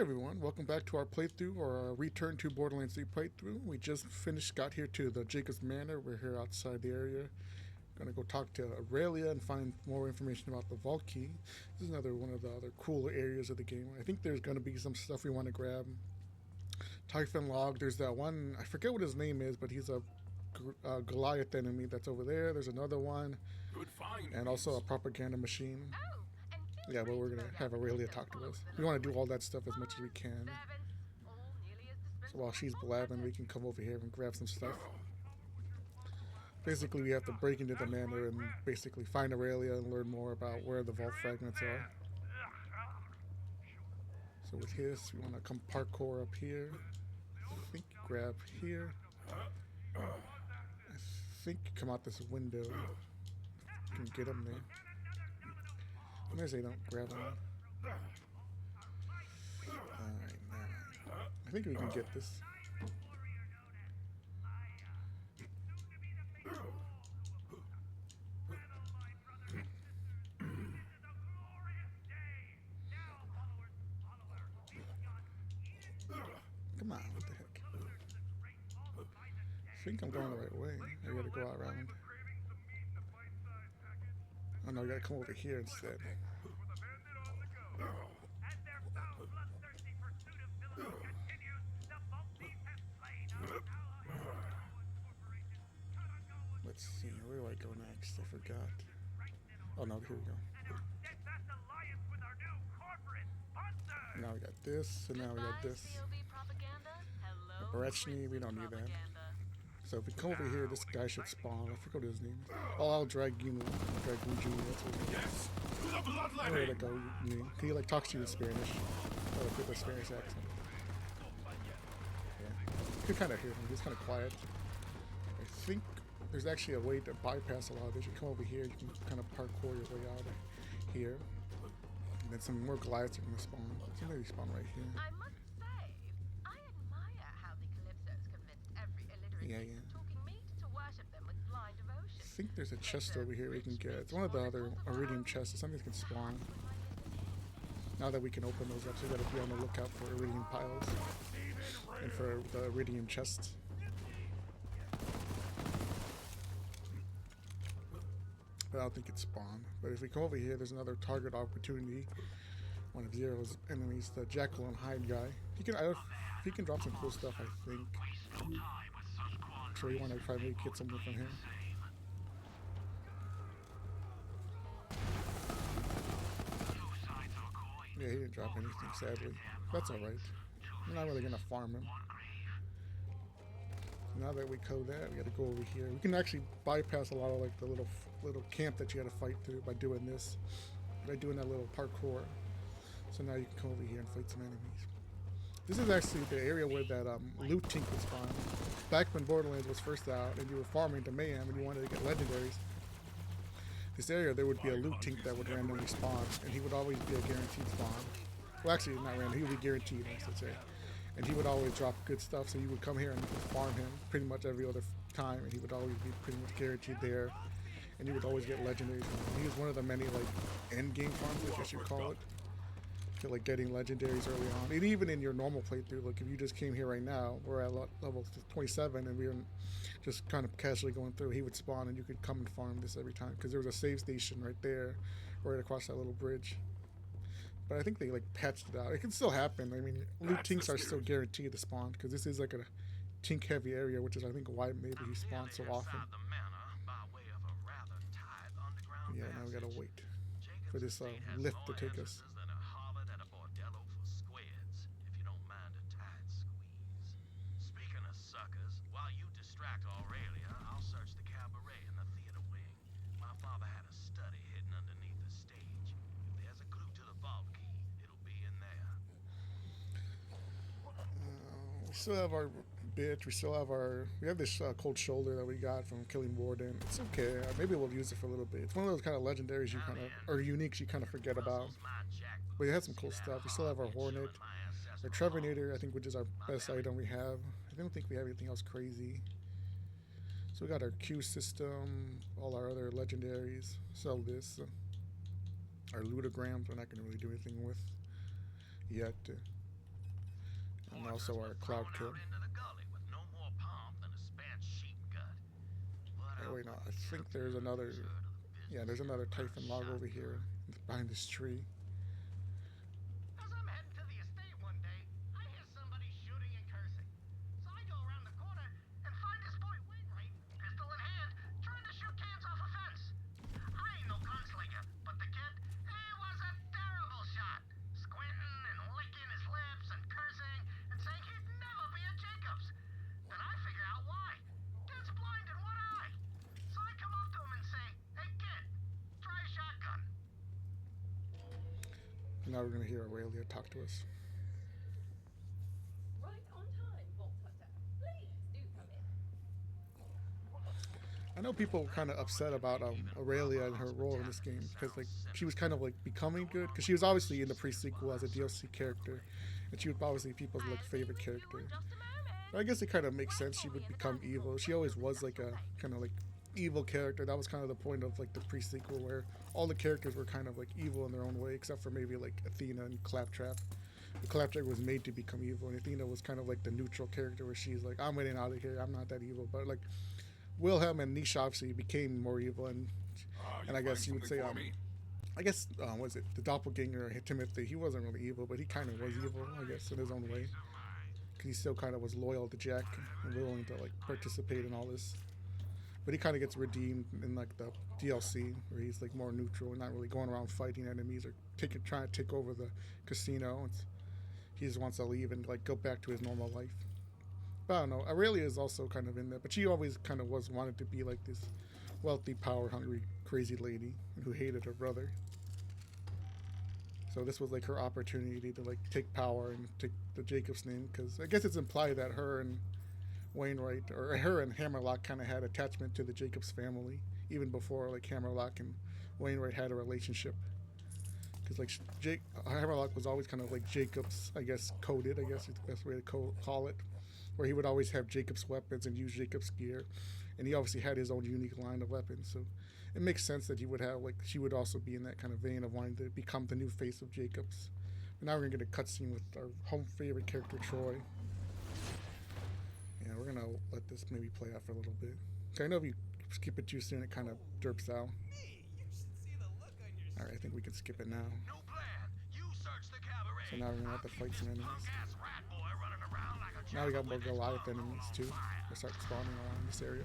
everyone, welcome back to our playthrough or our return to Borderlands 3 playthrough. We just got here to the Jacob's Manor. We're here outside the area. Gonna go talk to Aurelia and find more information about the Vault Key. This is another one of the other cooler areas of the game. I think there's gonna be some stuff we want to grab. Typhon Log, there's that one, I forget what his name is, but he's a Goliath enemy that's over there. There's another one. Good find. And also a propaganda machine. Yeah, but we're gonna have Aurelia talk to us. We want to do all that stuff as much as we can. So while she's blabbing, we can come over here and grab some stuff. Basically, we have to break into the manor and basically find Aurelia and learn more about where the vault fragments are. So with his, we want to come parkour up here. I think grab here. I think come out this window. You can get him there. Unless they don't grab him. Alright, now. I think we can get this. Come on, what the heck? I think I'm going the right way. I gotta go out around. Oh no, I gotta come over here instead. Let's see, where do I go next? I forgot. Oh no, here we go. Now we got this, and now we got this. Barachny, we don't need that. So if we come over here, this guy should spawn. I forgot what his name is. Oh, I'll Dragoon Jr. That's what it is. Where to go? He like talks to you in Spanish. Oh, with a Spanish accent. Yeah. You can kind of hear him. He's kind of quiet. I think there's actually a way to bypass a lot of this. You come over here, you can kind of parkour your way out of here. And then some more Goliaths are going to spawn. So maybe spawn right here. I must say, I admire how the Calypsos convinced every illiterate talking meat to worship them with blind devotion. I think there's a chest over here we can get. It's one of the other iridium chests. Something can spawn. Now that we can open those up, so we gotta be on the lookout for iridium piles and for the iridium chests. But I don't think it's spawned. But if we come over here, there's another target opportunity. One of Zero's enemies, the Jackal and Hyde guy. He can drop some cool stuff, I think. So we want to try to get something from him. Yeah, he didn't drop anything, sadly. That's alright. We're not really going to farm him. Now that we code that, we got to go over here. We can actually bypass a lot of like the little camp that you got to fight through by doing this. By doing that little parkour. So now you can come over here and fight some enemies. This is actually the area where that loot tink was spawned. Back when Borderlands was first out and you were farming to Mayhem and you wanted to get legendaries, this area there would be a loot tink that would randomly spawn, and he would always be a guaranteed spawn. Well, actually, not random, he would be guaranteed, I should say. And he would always drop good stuff, so you would come here and farm him pretty much every other time, and he would always be pretty much guaranteed there. And you would always get legendaries. He was one of the many like end game farms, I guess you call it. To like getting legendaries early on. And even in your normal playthrough, like if you just came here right now, we're at level 27 and we were just kind of casually going through, he would spawn and you could come and farm this every time because there was a save station right there, right across that little bridge. But I think they like patched it out. It can still happen. I mean, loot tinks are still guaranteed to spawn because this is like a tink heavy area, which is I think why maybe he spawns so often. Yeah, now we gotta wait for this lift to take us. We still have our bitch. We have this cold shoulder that we got from killing Warden. It's okay. Maybe we'll use it for a little bit. It's one of those kind of legendaries you kind of, or uniques you kind of forget about. But it had some cool stuff. We still have our Hornet, our Trevinator, I think, which is our best item we have. I don't think we have anything else crazy. So we got our Q system, all our other legendaries. Sell this. Our Ludograms, we're not going to really do anything with yet. And also our cloud kill. Oh wait, no, I think there's another. Yeah, there's another Typhon log over here behind this tree. As I'm heading to the estate one day, I hear somebody shooting and cursing. So I go around the corner and find this boy Wainwright, pistol in hand, trying to shoot cans off a fence. I ain't no gunslinger, but the kid, he was a terrible shot. Squinting and licking his lips and cursing and saying he'd never be a Jacobs. Then I figure out why. Kid's blind in one eye. So I come up to him and say, hey kid, try a shotgun. Now we're gonna hear Aurelia talk to us. Right on time, Bolt Cutter. Please do come in. I know people were kind of upset about Aurelia and her role in this game because like she was kind of like becoming good because she was obviously in the pre-sequel as a DLC character, and she was obviously people's like favorite character. But I guess it kind of makes sense she would become evil. She always was like a kind of like evil character. That was kind of the point of like the pre-sequel where all the characters were kind of like evil in their own way, except for maybe like Athena and Claptrap. The Claptrap was made to become evil, and Athena was kind of like the neutral character where she's like, I'm getting out of here, I'm not that evil. But like Wilhelm and Nisha obviously became more evil, and I guess you would say I guess was it the doppelganger Timothy? He wasn't really evil, but he kind of was evil, I guess, in his own way, because he still kind of was loyal to Jack and willing to like participate in all this. But he kind of gets redeemed in like the DLC where he's like more neutral and not really going around fighting enemies or trying to take over the casino. He just wants to leave and like go back to his normal life. But I don't know. Aurelia is also kind of in there, but she always kind of wanted to be like this wealthy, power-hungry, crazy lady who hated her brother. So this was like her opportunity to like take power and take the Jacobs name, because I guess it's implied that her and Wainwright, or her and Hammerlock, kind of had attachment to the Jacobs family even before like Hammerlock and Wainwright had a relationship. Because like Hammerlock was always kind of like Jacobs, I guess, coded. I guess is the best way to call it, where he would always have Jacobs weapons and use Jacobs gear, and he obviously had his own unique line of weapons. So it makes sense that he would have like she would also be in that kind of vein of wanting to become the new face of Jacobs. But now we're gonna get a cutscene with our home favorite character Troy. Yeah, we're gonna let this maybe play out for a little bit. Okay, I know if you skip it too soon, it kind of derps out. Alright, I think we can skip it now. So now we're gonna have to fight some enemies. Now we got more Goliath enemies too. They start spawning around this area.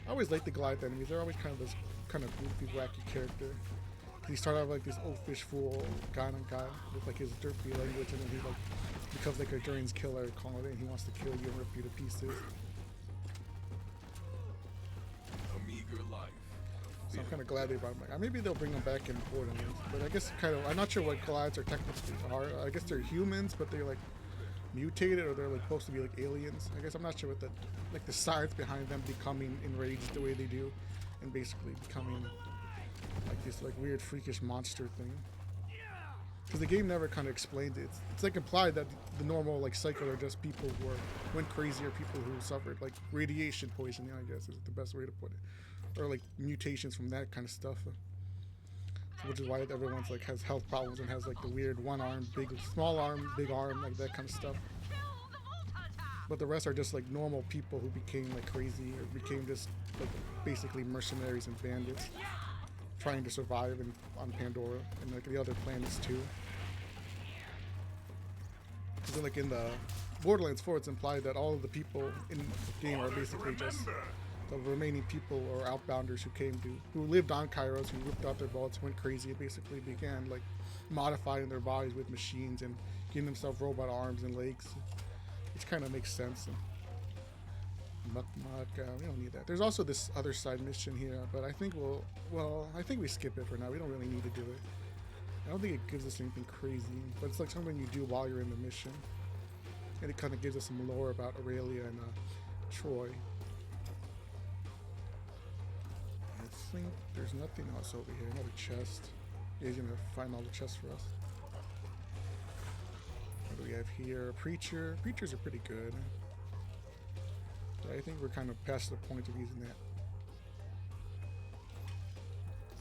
I always like the Goliath enemies. They're always kind of this kind of goofy, wacky character. He started out like this old fish fool guy with like his derpy language, and then he like becomes like a Drains killer, calling it, and he wants to kill you and rip you to pieces. So I'm kind of glad they brought him back. Maybe they'll bring him back in Borderlands, but I guess kind of I'm not sure what Goliaths are technically are. I guess they're humans, but they're like mutated, or they're like supposed to be like aliens. I guess I'm not sure what the science behind them becoming enraged the way they do, and basically becoming like this like weird freakish monster thing. Because the game never kind of explained it. It's like implied that the normal like cycle are just people who went crazy, or people who suffered like radiation poisoning, I guess is the best way to put it, or like mutations from that kind of stuff. Which is why everyone's like has health problems and has like the weird one arm, small arm, big arm, like that kind of stuff. But the rest are just like normal people who became like crazy, or became just like basically mercenaries and bandits trying to survive on Pandora and like the other planets too. So like in the Borderlands 4, it's implied that all of the people in the game are basically just the remaining people or outbounders who lived on Kairos, who ripped out their bullets, went crazy, and basically began like modifying their bodies with machines and giving themselves robot arms and legs, which kind of makes sense. And we don't need that. There's also this other side mission here, but I think I think we skip it for now. We don't really need to do it. I don't think it gives us anything crazy, but it's like something you do while you're in the mission, and it kind of gives us some lore about Aurelia and Troy. I think there's nothing else over here. Another chest. Yeah, he's gonna find all the chests for us. What do we have here? Preacher. Preachers are pretty good. But I think we're kind of past the point of using that.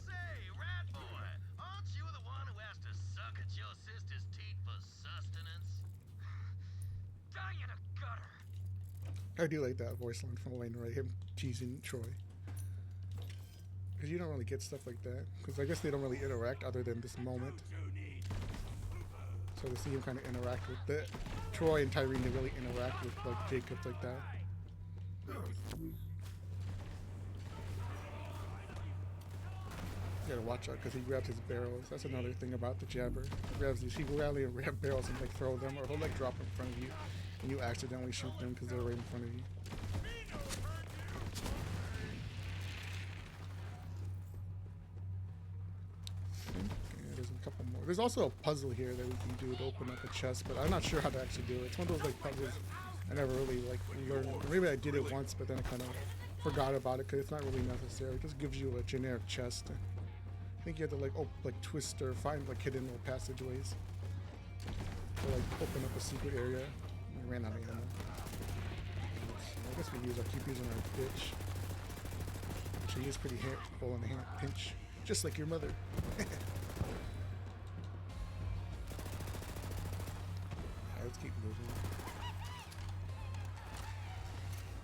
Say, rat boy, aren't you the one who has to suck at your sister's teat for sustenance? in a gutter. I do like that voice line from Wayne, right? Him teasing Troy. Because you don't really get stuff like that. Because I guess they don't really interact other than this moment. So to see him kind of interact with the Troy and Tyrene, they really interact with like Jacob like that. You gotta watch out because he grabs his barrels. That's another thing about the jabber. He grabs these. He will rally and grab barrels and like throw them, or he'll like drop in front of you, and you accidentally shoot them because they're right in front of you. There's a couple more. There's also a puzzle here that we can do to open up a chest, but I'm not sure how to actually do it. It's one of those like puzzles I never really like learned. Or maybe I did it once, but then I kind of forgot about it because it's not really necessary. It just gives you a generic chest. I think you have to like twist or find like hidden little passageways to like open up a secret area. I ran out of ammo. I guess we keep using our bitch. She is pretty full in the hand pinch, just like your mother. Let's keep moving.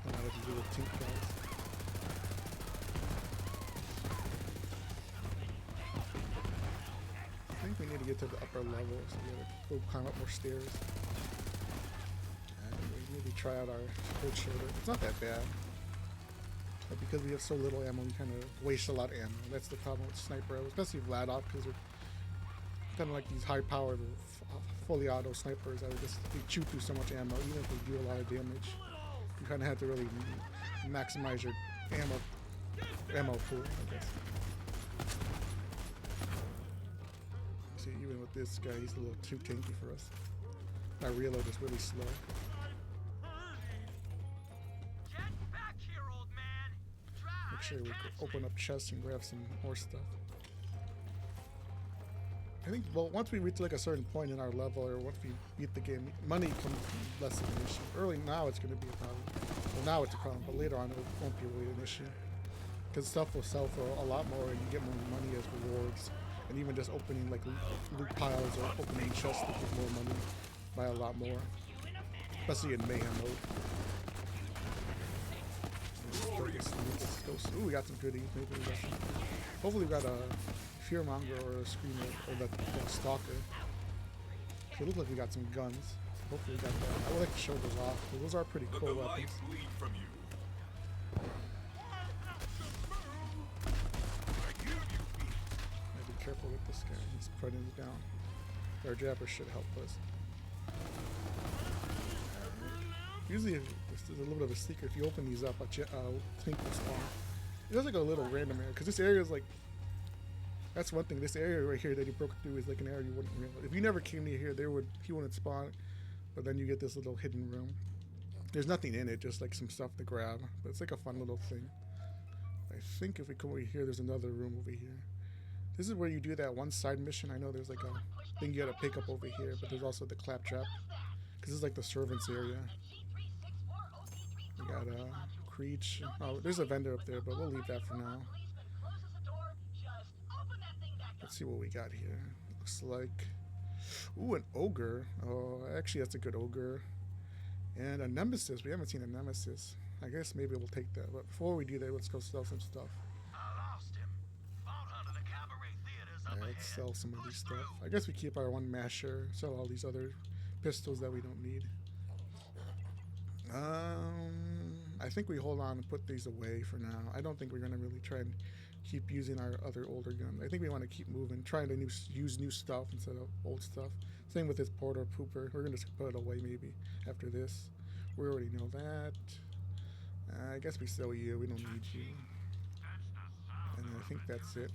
I don't know what to do with tink guys. I think we need to get to the upper level, so we gotta go climb up more stairs. And we maybe try out our cold shoulder. It's not that bad. But because we have so little ammo, we kind of waste a lot of ammo. That's the problem with sniper rifles, especially Vladov, because they're kind of like these high-powered, fully auto snipers that are just they chew through so much ammo, even if they do a lot of damage. You kind of have to really maximize your ammo pool, I guess. See, even with this guy, he's a little too tanky for us. My reload is really slow. Make sure we can open up chests and grab some more stuff. I think, well, once we reach like a certain point in our level, or once we beat the game, money becomes less of an issue. Early now it's going to be a problem. Well, now it's a problem, but later on it won't be really an issue. Because stuff will sell for a lot more and you get more money as rewards. And even just opening like loot piles or opening chests to get more money by a lot more. Especially in Mayhem mode. Ooh, we got some goodies. Maybe we got some. Hopefully we got a Fearmonger or a Screamer or that Stalker. So it looks like we got some guns. Hopefully we got that. I would like to show those off, because those are pretty cool weapons. Be careful with this guy. He's putting us down. Our jabber should help us. Usually, this is a little bit of a secret. If you open these up, a Tink will spawn. It does like a little random area, because this area is like. That's one thing. This area right here that he broke through is like an area you wouldn't realize. If you never came near here, he wouldn't spawn. But then you get this little hidden room. There's nothing in it, just like some stuff to grab. But it's like a fun little thing. I think if we come over here, there's another room over here. This is where you do that one side mission. I know there's like a thing you gotta pick up over here, but there's also the claptrap. Because this is like the servants area. We got Creech. Oh, there's a vendor up there, but we'll leave that for now. Let's see what we got here. Looks like, ooh, an ogre. Oh, actually, that's a good ogre. And a nemesis. We haven't seen a nemesis. I guess maybe we'll take that. But before we do that, let's go sell some stuff. Yeah, let's sell some of these stuff. I guess we keep our one masher. Sell all these other pistols that we don't need. I think we hold on and put these away for now. I don't think we're gonna really try and keep using our other older gun. I think we want to keep moving, trying to use new stuff instead of old stuff. Same with this porter pooper. We're gonna just put it away maybe after this. We already know that. I guess we sell you. We don't need you. And I think that's it.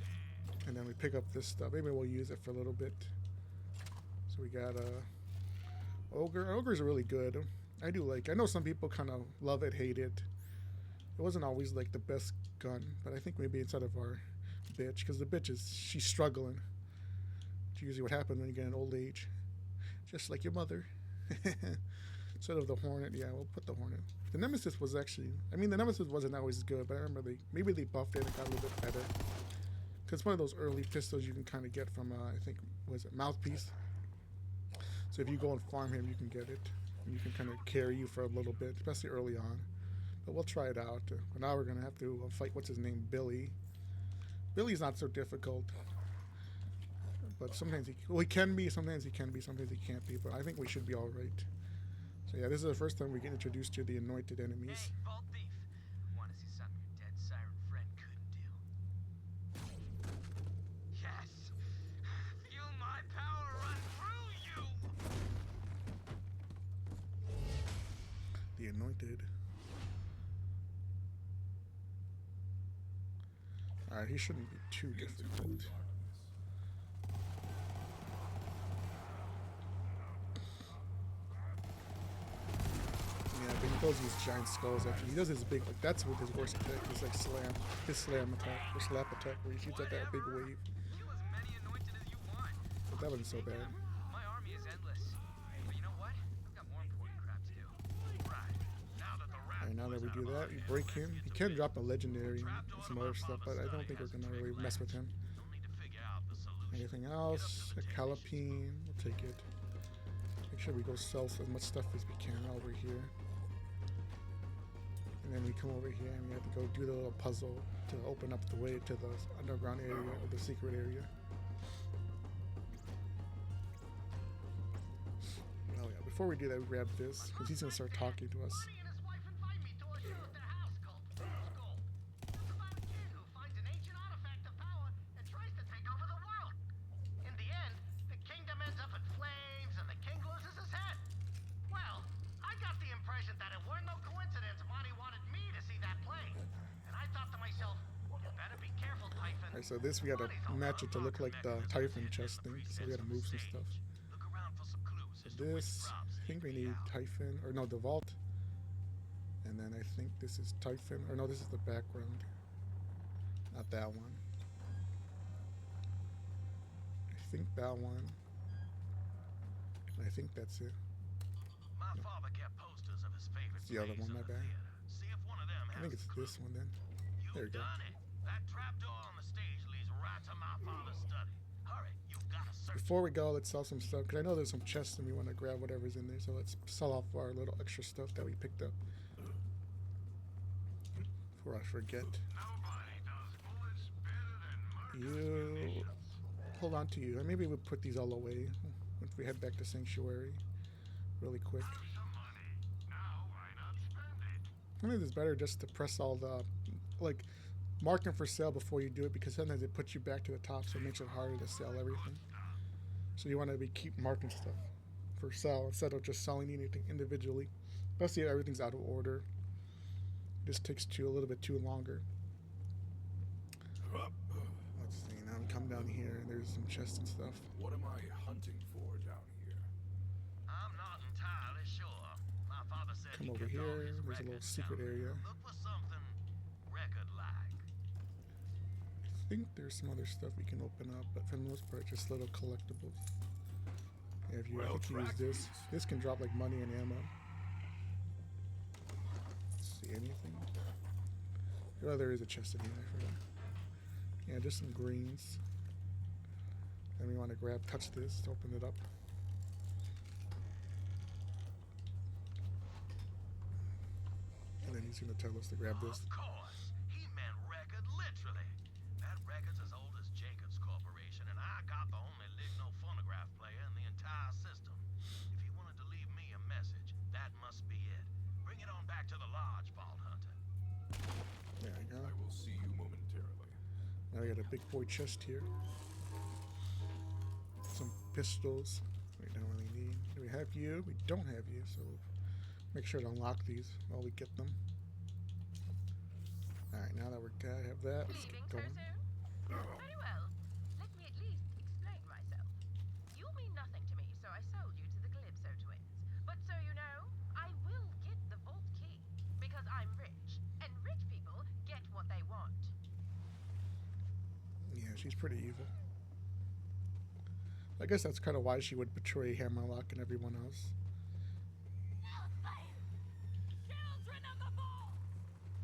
And then we pick up this stuff. Maybe we'll use it for a little bit. So we got a ogre. Ogres are really good. I do like. I know some people kind of love it, hate it. It wasn't always like the best gun, but I think maybe instead of our bitch, because the bitch she's struggling. It's usually what happens when you get an old age, just like your mother. Instead of the Hornet, yeah, we'll put the Hornet. The Nemesis was actually, I mean, the Nemesis wasn't always good, but I remember maybe they buffed it and got a little bit better. Because one of those early pistols you can kind of get from, I think, was it Mouthpiece? So if you go and farm him, you can get it. And you can kind of carry you for a little bit, especially early on. But we'll try it out. But now we're gonna have to fight. What's his name? Billy. Billy's not so difficult. But sometimes he can be. Sometimes he can be. Sometimes he can't be. But I think we should be all right. So yeah, this is the first time we get introduced to the anointed enemies. Hey, Vault Thief. Want to see something your dead siren friend couldn't do? Yes! Feel my power run through you! The anointed. Alright, he shouldn't be too difficult. Yeah, but he does these giant skulls after. He does his big, like, that's what his worst attack is, like his slam attack, or slap attack, where he shoots at that big wave. Kill as many anointed as you want. But that wasn't so bad. My army is endless. But you know what? I've got more important crap to do. Right. Now that the rat Alright, now that we do that, we break him. He can drop a legendary and some other stuff, but I don't think we're gonna really mess with him. Don't need to figure out the solution. Anything else? A calipine, we'll take it. Make sure we go sell as much stuff as we can over here. And then we come over here and we have to go do the little puzzle to open up the way to the underground area or the secret area. Oh yeah, before we do that, we grab this because he's gonna start talking to us. Barney and his wife invite me to a show at their house called School. It's about a kid who finds an ancient artifact of power and tries to take over the world. In the end, the kingdom ends up in flames and the king loses his head. Well, I got the impression that it weren't no coincidence Monty wanted me to see that play. And I thought to myself, you better be careful, Typhon. Alright, so this we gotta match it to look like the Typhon chest thing, so we gotta move some stuff. Look around for some clues. So this, I think we need Typhon, or no, the vault. And then I think this is Typhon, or no, this is the background. Not that one. I think that one. And I think that's it. My father kept posters of his favorite It's the other one, my bad. See if one of them I think it's this one then. There you go. done it. That trapdoor on the stage leads right to my father's study. Hurry, you've got to search. Before we go, let's sell some stuff, because I know there's some chests and we want to grab whatever's in there, so let's sell off our little extra stuff that we picked up. Before I forget. Nobody does bullets better than You... Hold on to you. Maybe we'll put these all away once we head back to Sanctuary really quick. some money. Now why not spend it? I think it's better just to press all the, like, mark them for sale before you do it, because sometimes it puts you back to the top, so it makes it harder to sell everything. So you want to keep marking stuff for sale instead of just selling anything individually. Especially if everything's out of order. This takes a little bit too longer. Let's see, now we come down here and there's some chests and stuff. What am I hunting for down here? I'm not entirely sure. My father said Come he over kept all here, his there's a little records secret down area. there. Look for something record-like. I think there's some other stuff we can open up, but for the most part, just little collectibles. Yeah, if you, I think you use this. This can drop like money and ammo. Let's see, anything? Oh, there is a chest in here, I forgot. Yeah, just some greens. Then we want to touch this to open it up. And then he's going to tell us to grab this. Of course. He meant record literally. That record's as old as Jacobs Corporation, and I got the only Ligno phonograph player in the entire system. If he wanted to leave me a message, that must be it. Bring it on back to the lodge, Vault Hunter. There we go. I will see you momentarily. Now we got a big boy chest here. Some pistols we don't really need. Do we have you? We don't have you, so make sure to unlock these while we get them. Alright, now that we're good, have that, let's get Leaving so going. soon? Very well. Let me at least explain myself. You mean nothing to me, so I sold you to the Calypso twins. But so you know, I will get the vault key. Because I'm rich. And rich people get what they want. Yeah, she's pretty evil. I guess that's kind of why she would betray Hammerlock and everyone else. Children of the vault!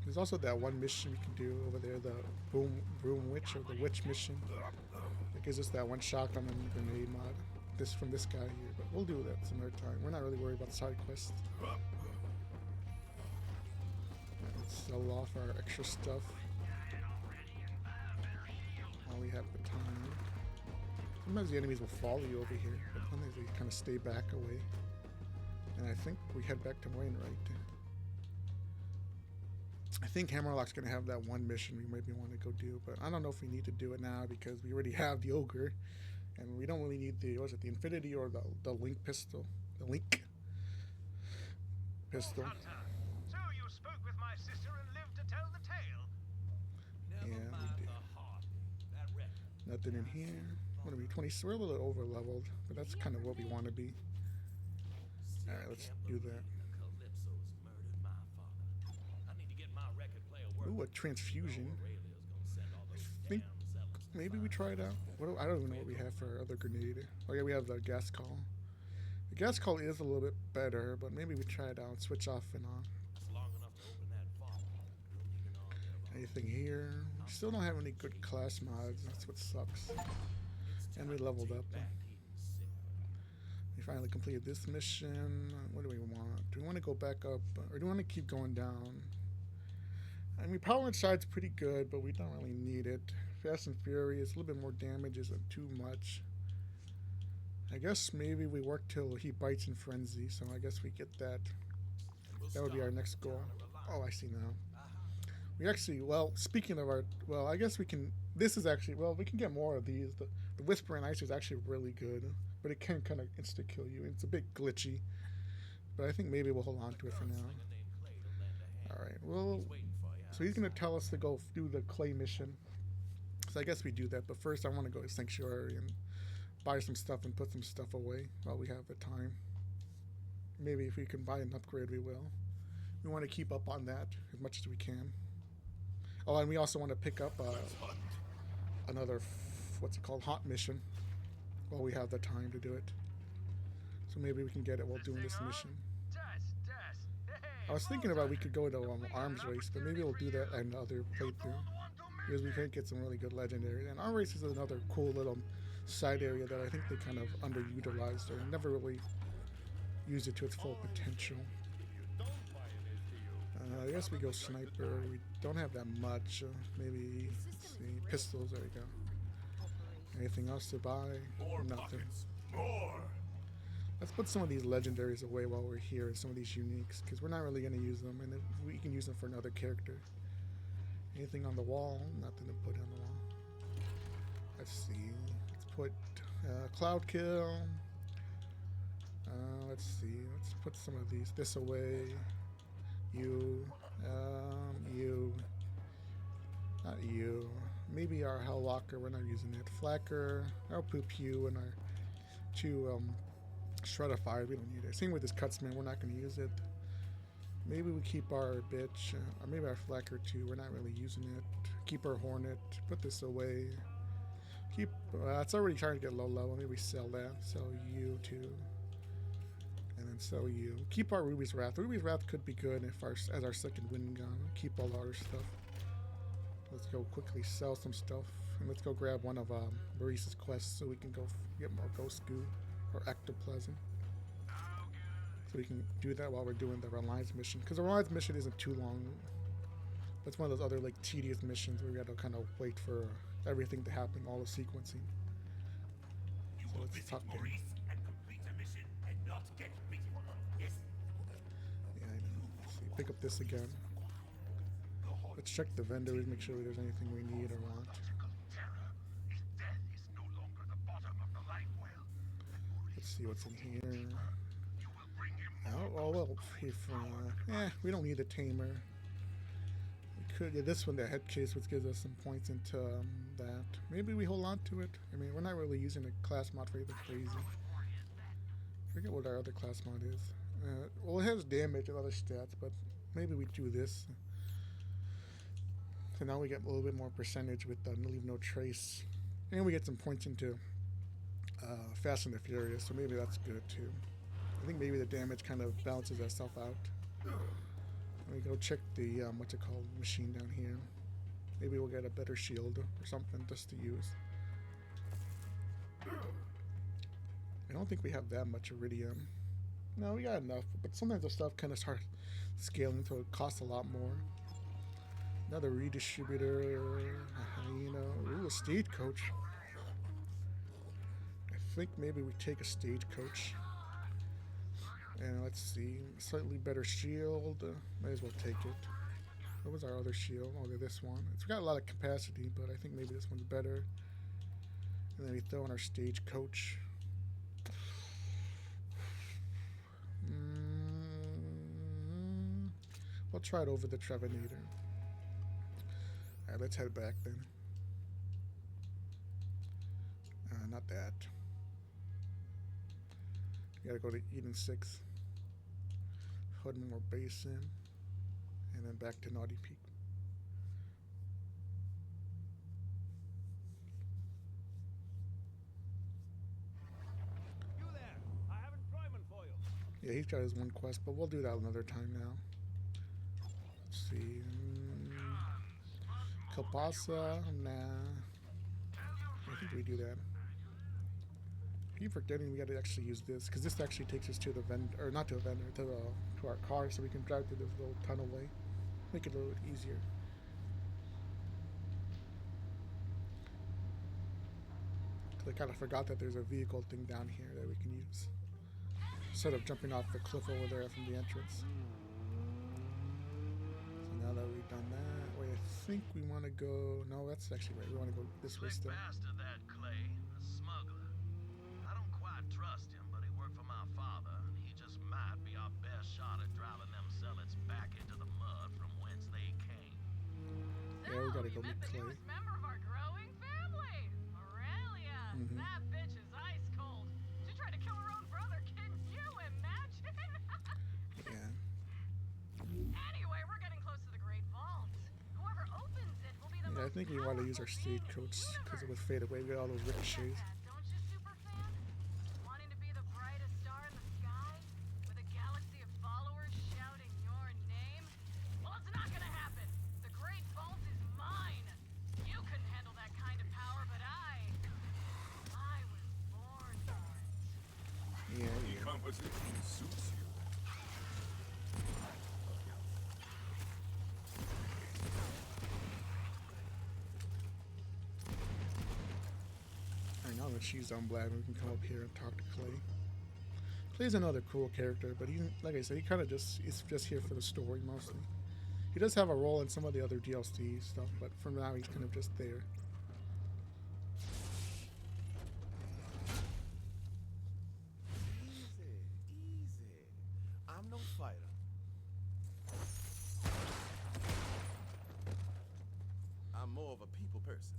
There's also that one mission we can do over there, the Broom Witch, or the Witch mission. It gives us that one shotgun and grenade mod this from this guy here, but we'll do that some other time. We're not really worried about side quests. Let's sell off our extra stuff while we have the time. Sometimes the enemies will follow you over here, but sometimes they kind of stay back away. And I think we head back to Wainwright. I think Hammerlock's going to have that one mission we maybe want to go do, but I don't know if we need to do it now because we already have the Ogre, and we don't really need the, what was it, the Infinity or the Link pistol? The Link pistol. Hunter, so you spoke with my sister and lived to tell the tale. Yeah, we did. Nothing in here. What are we, 20? We're a little over leveled, but that's kind of what we want to be. Alright, let's do that. Ooh, a transfusion. I think maybe we try it out. I don't even know what we have for our other grenade. Oh yeah, we have the gas call. The gas call is a little bit better, but maybe we try it out, switch off and on. Anything here? We still don't have any good class mods. That's what sucks. And we leveled up. We finally completed this mission. What do we want? Do we want to go back up, or do we want to keep going down? I mean, Power Inside's pretty good, but we don't really need it. Fast and Furious, a little bit more damage isn't too much. I guess maybe we work till he bites in Frenzy, so I guess we get that. That would be our next goal. Oh, I see now. We actually, well, speaking of our, well, I guess we can, this is actually, well, we can get more of these. The Whisper and Ice is actually really good, but it can kind of insta-kill you. It's a bit glitchy, but I think maybe we'll hold on to it for now. Alright, well, so he's going to tell us to go do the clay mission. So I guess we do that, but first I want to go to Sanctuary and buy some stuff and put some stuff away while we have the time. Maybe if we can buy an upgrade, we will. We want to keep up on that as much as we can. Oh, and we also want to pick up another, what's it called, haunt mission while we have the time to do it. So maybe we can get it while doing this mission. I was thinking about we could go to arms race, but maybe we'll do that in another playthrough because we could get some really good legendary. And arms race is another cool little side area that I think they kind of underutilized or never really used it to its full potential. I guess we go sniper. We don't have that much. Maybe, let's see, pistols. There we go. Anything else to buy? Nothing. More. Let's put some of these legendaries away while we're here, and some of these uniques, because we're not really going to use them, and if we can use them for another character. Anything on the wall? Nothing to put on the wall. Let's see. Let's put Cloud Kill. Let's see. Let's put some of these this away. You. Not you. Maybe our Hell Locker. We're not using it. Flacker. Our Poop Pew and our two Shreddifiers. We don't need it. Same with this Cutsman. We're not going to use it. Maybe we keep our bitch. Or maybe our Flacker too. We're not really using it. Keep our Hornet. Put this away. Keep. It's already trying to get low level. Maybe we sell that. Sell you too. And then sell you. Keep our Ruby's Wrath. Ruby's Wrath could be good if as our second wind gun. Keep all our stuff. Let's go quickly sell some stuff. And let's go grab one of Maurice's quests so we can go get more Ghost Goo or Ectoplasm. So we can do that while we're doing the Reliance mission. Because the Reliance mission isn't too long. That's one of those other like tedious missions where we gotta kind of wait for everything to happen, all the sequencing. So let's talk to him. Yeah, I know. Let's see. Pick up this again. Let's check the vendors, make sure there's anything we need or want. Let's see what's in here. Oh well, if we don't need a tamer. We could, yeah, this one, the head case, which gives us some points into that. Maybe we hold on to it. I mean, we're not really using a class mod for anything crazy. I forget what our other class mod is. Well, it has damage and other stats, but maybe we do this. So now we get a little bit more percentage with Leave No Trace. And we get some points into Fast and the Furious, so maybe that's good too. I think maybe the damage kind of balances itself out. Let me go check the, what's it called, machine down here. Maybe we'll get a better shield or something just to use. I don't think we have that much iridium. No, we got enough, but sometimes the stuff kind of starts scaling, so it costs a lot more. Another redistributor, you know, ooh, a stagecoach. I think maybe we take a stagecoach. And let's see, slightly better shield. Might as well take it. What was our other shield? Oh, this one. It's got a lot of capacity, but I think maybe this one's better. And then we throw in our stagecoach. We'll try it over the Trevenator. Alright, let's head back then. Not that. We gotta go to Eden 6. Hudmore Basin. And then back to Naughty Peak. You there? I have employment for you. Yeah, he's got his one quest, but we'll do that another time now. Let's see. Kalpasa? Nah. I think we do that. I keep forgetting we gotta actually use this, because this actually takes us to the vendor, or not to a vendor, to our car, so we can drive through this little tunnel way. Make it a little easier. Because I kind of forgot that there's a vehicle thing down here that we can use. Instead of jumping off the cliff over there from the entrance. So now that we've done that, wait, I think we want to go, no, that's actually right, we want to go this way still. Bastard, that Clay, a smuggler. I don't quite trust him, but he worked for my father. He just might be our best shot at driving them zealots back into the mud from whence they came. Yeah, we gotta go meet the Clay. newest member of our growing family, Aurelia. That bitch is ice cold. She tried to kill her own brother. Can you imagine? Yeah. Anyway, we're getting close to the Great Vault. Whoever opens it will be the Yeah, I most think we want to use our powerful being in the stagecoach because it universe. would fade away. We got all those ricochets. Don't you, superfan? Wanting to be the brightest star in the sky? With a galaxy of followers shouting your name? Well, it's not gonna happen. The Great Vault is mine. You couldn't handle that kind of power, but I was born for it. Yeah, The yeah. composition suits you. I know that she's unblack. We can come up here and talk to Clay. Clay's another cool character, but he, like I said, he kind of is just here for the story mostly. He does have a role in some of the other DLC stuff, but for now he's kind of just there. Easy. I'm no fighter. I'm more of a people person.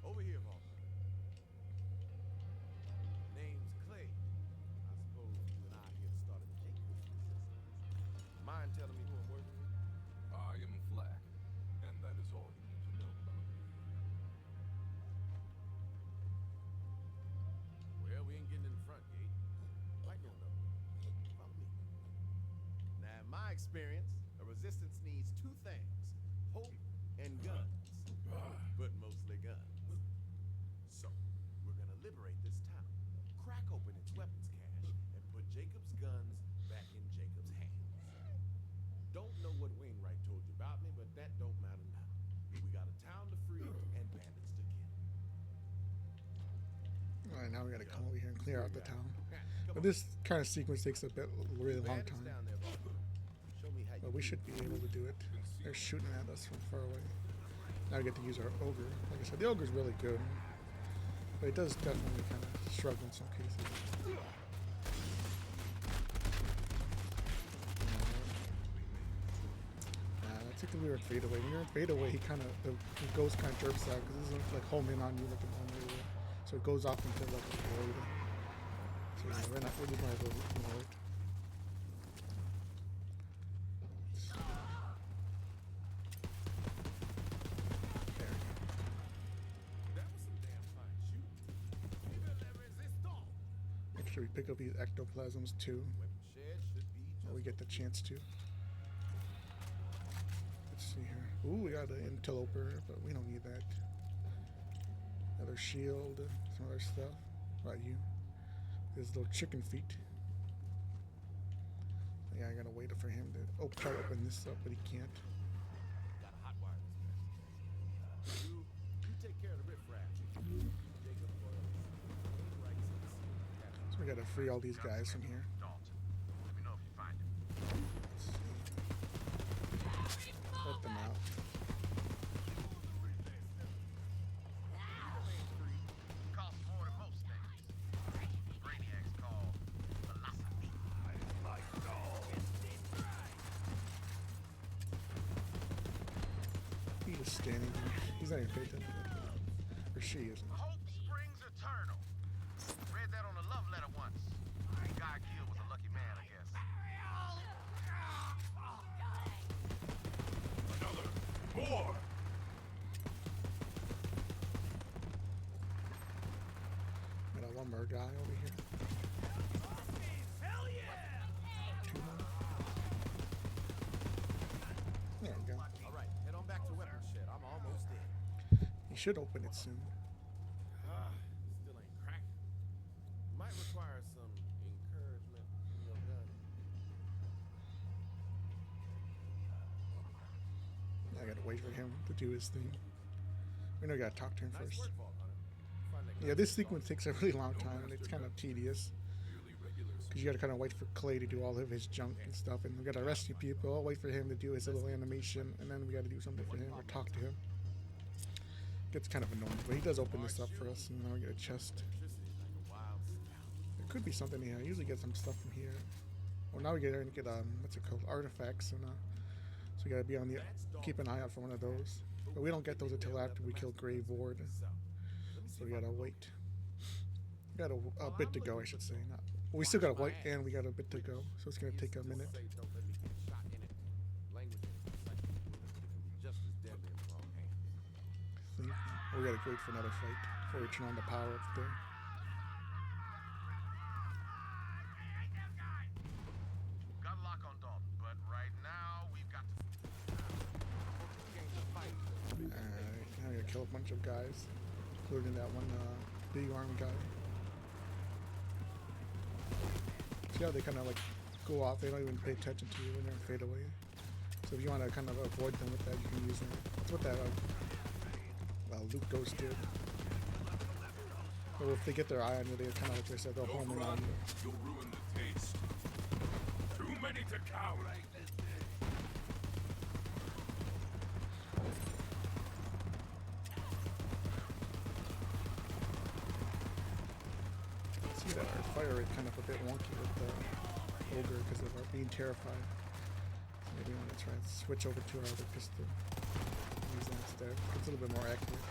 Over here, Walter. Name's Clay. I suppose you and I are here to start a Jacobs business. Mind telling me who I'm working with? I am Flack, and that is all you need to know about me. Well, we ain't getting in the front gate. Might go another way. Follow me. Now, in my experience, a resistance needs two things: hope and guns. But mostly guns. So, we're gonna liberate this town, crack open its weapons cache, and put Jacob's guns back in Jacob's hands. Don't know what Wainwright told you about me, but that don't matter now. We got a town to free and bandits to kill. Alright, now we gotta come over here and clear out the town. Come But on. this kind of sequence takes a really long Bandits time. down there, Walter. Show me how you But we do should it. be able to do it. They're shooting at us from far away. Now we get to use our ogre. Like I said, the ogre's really good. But it does definitely kind of struggle in some cases. I think we were in fadeaway. When you're in fadeaway, the ghost kind of jerks out because it doesn't like home in on you like a normal area. So it goes off into like a void. So yeah, we're just gonna go ignore it. There we go. That was some damn fine shooting. Vive la résistance. Make sure we pick up these ectoplasms too. Weapon shed should be When we just get the chance to. Let's see here. Ooh, we got an interloper, but we don't need that. Another shield, some other stuff. What about you? There's little chicken feet. Yeah, I gotta wait for him to try to open this up, but he can't. Got a hot wire this mess. You take care of the riffraff. Jacob will right So we gotta free all these guys from here. Dalton. Let me know if you find him. Let's see. Let them out. Costs more than most things. Brainiac's called philosophy. He's just standing there. He's not even paying attention. Or she isn't. Hope springs eternal. Read that on a love letter once. Guy killed was a lucky man, I guess. Another. More. Got one more guy over here. Hell yeah! Two more. There we go. All right, head on back to weapons shed. I'm almost there. He should open it soon. Still ain't cracking. Might require some encouragement from your gun. I gotta wait for him to do his thing. We know we gotta talk to him Nice first. work, Vault Hunter. Find that Yeah, gun. this sequence takes a really long time, and it's kind of tedious. Merely regulars. Because you gotta kind of wait for Clay to do all of his junk and stuff, and we gotta rescue people, wait for him to do his little animation, and then we gotta do something for him or talk to him. Gets kind of annoying, but he does open this up for us, and now we get a chest. Electricity like a wild scout. There could be something here. I usually get some stuff from here. Well, now we get what's it called, artifacts, and so we gotta be on the keep an eye out for one of those. But we don't get those until after we kill Grave Ward, so we gotta wait. We got a bit to go, I should say. Not, we still gotta wait, and we got a bit to go, so it's gonna take a minute. Say, don't let me get shot in it. Language in it. Like, it can be just as deadly in the wrong hands. We gotta wait for another fight before we turn on the power up there. Got a lock on Dalton, but right now we've got to. Now we gotta kill a bunch of guys, including that one big arm guy. See how they kind of like go off, they don't even pay attention to you when they're fade away. So if you want to kind of avoid them with that, you can use that. That's what that Luke Ghost did. So if they get their eye on you, they kind of, like I said, they'll home in on you. You'll ruin the taste. Too many to count. See that our fire rate kind of a bit wonky with the ogre because of our being terrified. So maybe we want to try and switch over to our other pistol. Use that instead. It's a little bit more accurate.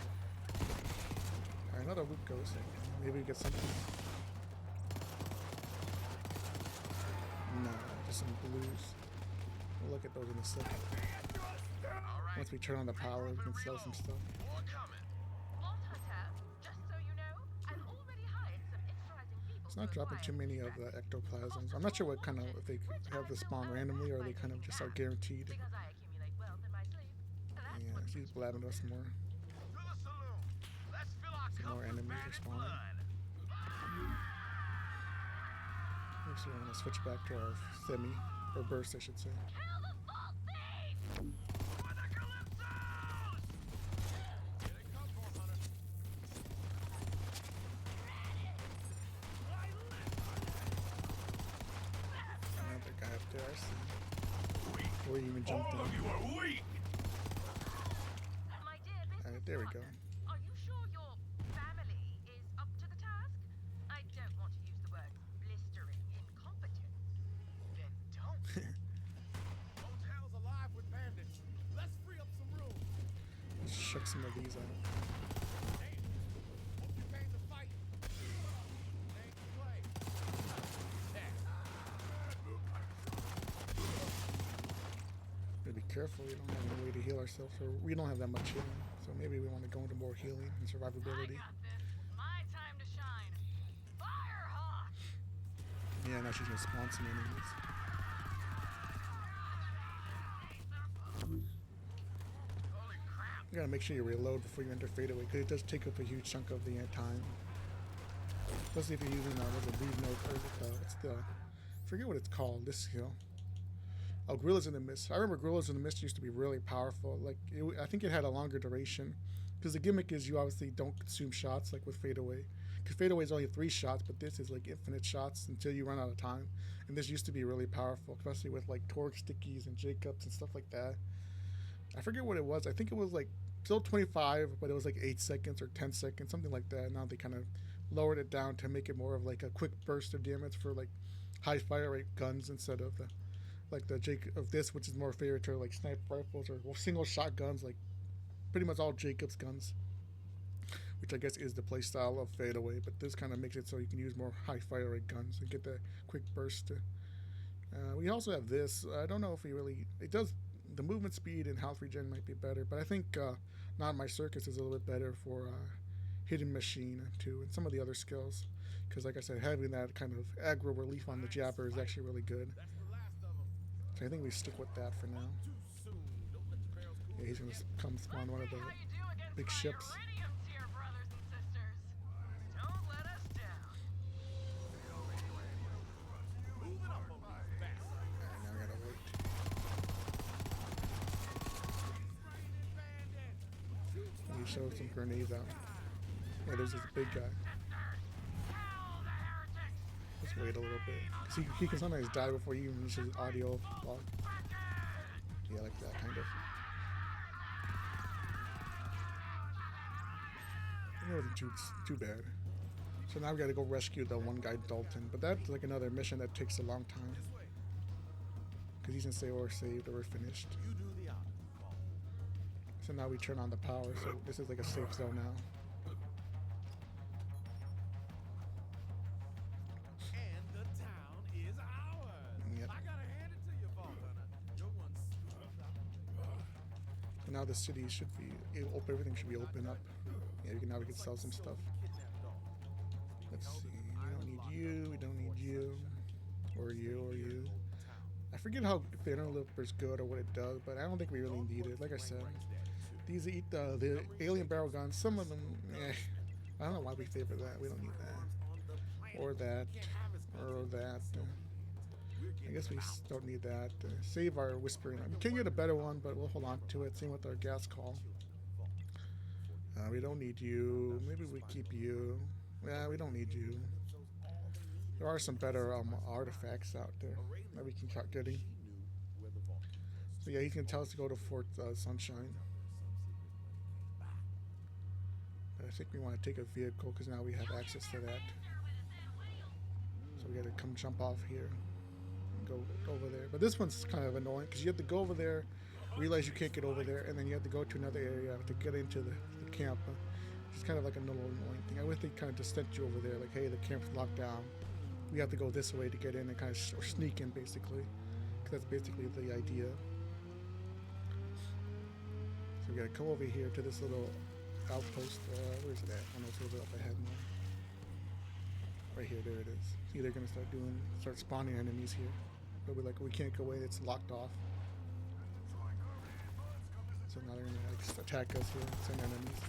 Alright, another loot goes. Maybe we get something. No, just some blues. We'll look at those in a second. Once we turn on the power, we can sell some stuff. More coming. Vault Hunter, just so you know, I've already hired some enterprising people. It's not to dropping too acquire many of the ectoplasms. I'm not sure what kind of, if they have the spawn randomly or they kind of just are guaranteed. because I accumulate wealth in my sleep. That's Yeah, what she's blabbing us more. To the saloon. Let's fill our Some cups more with enemies are bandit spawning. blood. So we want to switch back to our semi, or burst, I should say. Kill the vault thief! For the Calypsos! Here they come, Vault Hunter. Another guy up there, I see. Before you even jumped All in. of you are weak. My dear business Alright, there we go. partner, are you sure your family is up to the task? I don't want to use the word blistering incompetence. Then don't. Hotel's alive with bandits. Let's free up some room. Let's check some of these out. Hey, hope you came to fight. Ain't to play. Gotta be careful, we don't have any way to heal ourselves, or we don't have that much healing. So maybe we want to go into more healing and survivability. this. My time to shine. Firehawk! Yeah, now she's gonna spawn some enemies. make sure you reload before you enter fadeaway, because it does take up a huge chunk of the time. Especially if you're using what's the leave note or what's the, I forget what it's called. This skill. Oh, Gorillas in the Mist. I remember Gorillas in the Mist used to be really powerful. Like I think it had a longer duration, because the gimmick is you obviously don't consume shots like with fadeaway. Because fadeaway is only 3 shots, but this is like infinite shots until you run out of time. And this used to be really powerful, especially with like Torque Stickies and Jacobs and stuff like that. I forget what it was. I think it was like still 25, but it was like 8 seconds or 10 seconds, something like that. Now they kind of lowered it down to make it more of like a quick burst of damage for like high fire rate guns instead of the like the Jacob of this, which is more favorite to like sniper rifles or single shot guns, like pretty much all Jacobs guns, which I guess is the play style of fadeaway. But this kind of makes it so you can use more high fire rate guns and get that quick burst. We also have this. I don't know if we really it does. The movement speed and health regen might be better, but I think Not My Circus is a little bit better for Hidden Machine too, and some of the other skills. Because like I said, having that kind of aggro relief on the jabber is actually really good. So I think we stick with that for now. Yeah, he's gonna come spawn one of the big ships. Show some grenades out. Yeah, there's this big guy. Let's wait a little bit. Cause he can sometimes die before you even reach his audio log. Yeah, like that kind of. It wasn't too bad. So now we gotta go rescue the one guy, Dalton. But that's like another mission that takes a long time. Cause he's gonna say we're saved or we're finished. So now we turn on the power, so this is like a safe zone now. And the town is ours. Yep. I gotta hand it to you, Vault Hunter. Your one's So now the city should be everything should be open up. Yeah, now we can sell some stuff. Let's see. We don't need you. We don't need you. Or you. Or you. I forget how if the interloper is good or what it does, but I don't think we really need it. Like I said. These eat the alien barrel guns. Some of them, I don't know why we favor that. We don't need that. Or that. Or that. I guess we don't need that. Save our whispering. We can get a better one, but we'll hold on to it. Same with our gas call. We don't need you. Maybe we keep you. Yeah, we don't need you. There are some better artifacts out there that we can start getting. So yeah, he's going to tell us to go to Fort Sunshine. I think we want to take a vehicle because now we have access to that. So we got to come jump off here and go over there. But this one's kind of annoying because you have to go over there, realize you can't get over there, and then you have to go to another area to get into the camp. It's kind of like a little annoying thing. I wish they kind of just sent you over there, like, hey, the camp's locked down. We have to go this way to get in and kind of or sneak in, basically. Because that's basically the idea. So we got to come over here to this little outpost. Where's it at? I know it's a little bit up ahead now. Right here, there it is. See, they're gonna start spawning enemies here. But we're like, we can't go in. It's locked off. So now they're gonna like attack us here, send enemies.